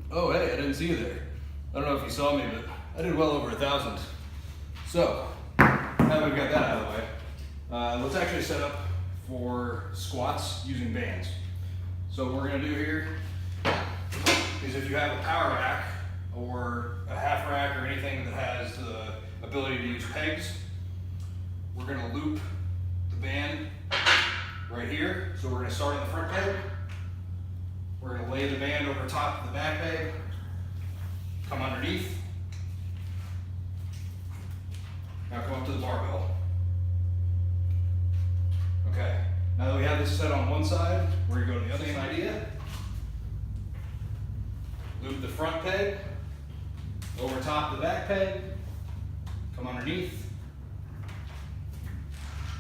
Oh, hey, I didn't see you there. I don't know if you saw me, but I did well over 1,000. So, now that we've got that out of the way, let's actually set up for squats using bands. So what we're gonna do here is, if you have a power rack or a half rack or anything that has the ability to use pegs, we're gonna loop the band right here. So we're gonna start on the front peg. We're gonna lay the band over top of the back peg, come underneath. Now come up to the barbell. Okay, now that we have this set on one side, we're gonna go to the other same idea. Loop the front peg, over top of the back peg, come underneath,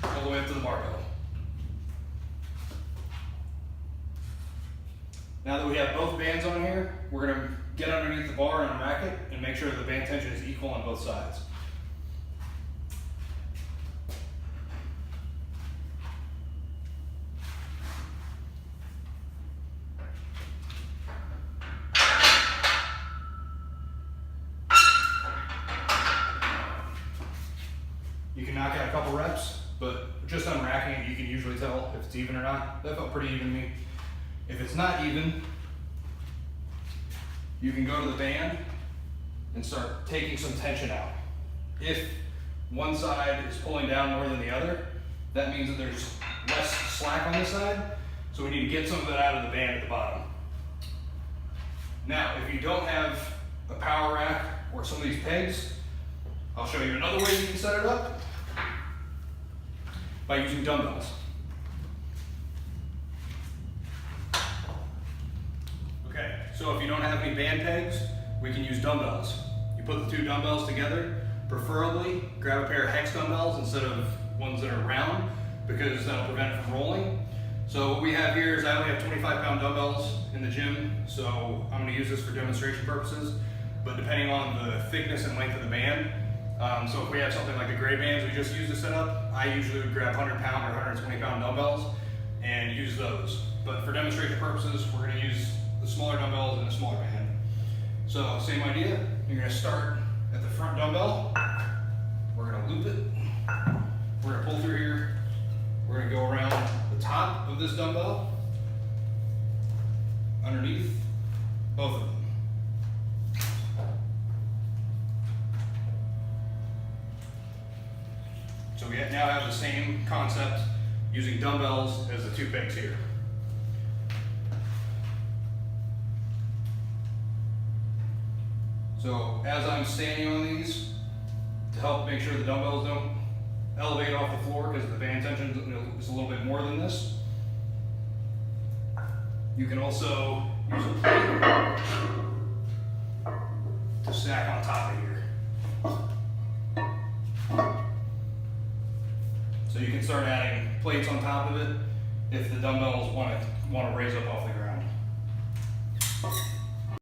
all the way up to the barbell. Now that we have both bands on here, we're gonna get underneath the bar and rack it and make sure that the band tension is equal on both sides. You can knock out a couple reps, but just unracking it, you can usually tell if it's even or not. That felt pretty even to me. If it's not even, you can go to the band and start taking some tension out. If one side is pulling down more than the other, that means that there's less slack on this side, so we need to get some of that out of the band at the bottom. Now, if you don't have a power rack or some of these pegs, I'll show you another way you can set it up by using dumbbells. Okay, so if you don't have any band pegs, we can use dumbbells. You put the two dumbbells together, preferably grab a pair of hex dumbbells instead of ones that are round, because that'll prevent it from rolling. So what we have here is, I only have 25-pound dumbbells in the gym, so I'm gonna use this for demonstration purposes, but depending on the thickness and length of the band, so if we have something like the gray bands we just used to set up, I usually would grab 100-pound or 120-pound dumbbells and use those. But for demonstration purposes, we're gonna use the smaller dumbbells and a smaller band. So same idea, you're gonna start at the front dumbbell, we're gonna loop it, we're gonna pull through here, we're gonna go around the top of this dumbbell, underneath both of them. So we now have the same concept using dumbbells as the two pegs here. So as I'm standing on these, to help make sure the dumbbells don't elevate off the floor because the band tension is a little bit more than this, you can also use a plate to stack on top of here. So you can start adding plates on top of it if the dumbbells want to raise up off the ground.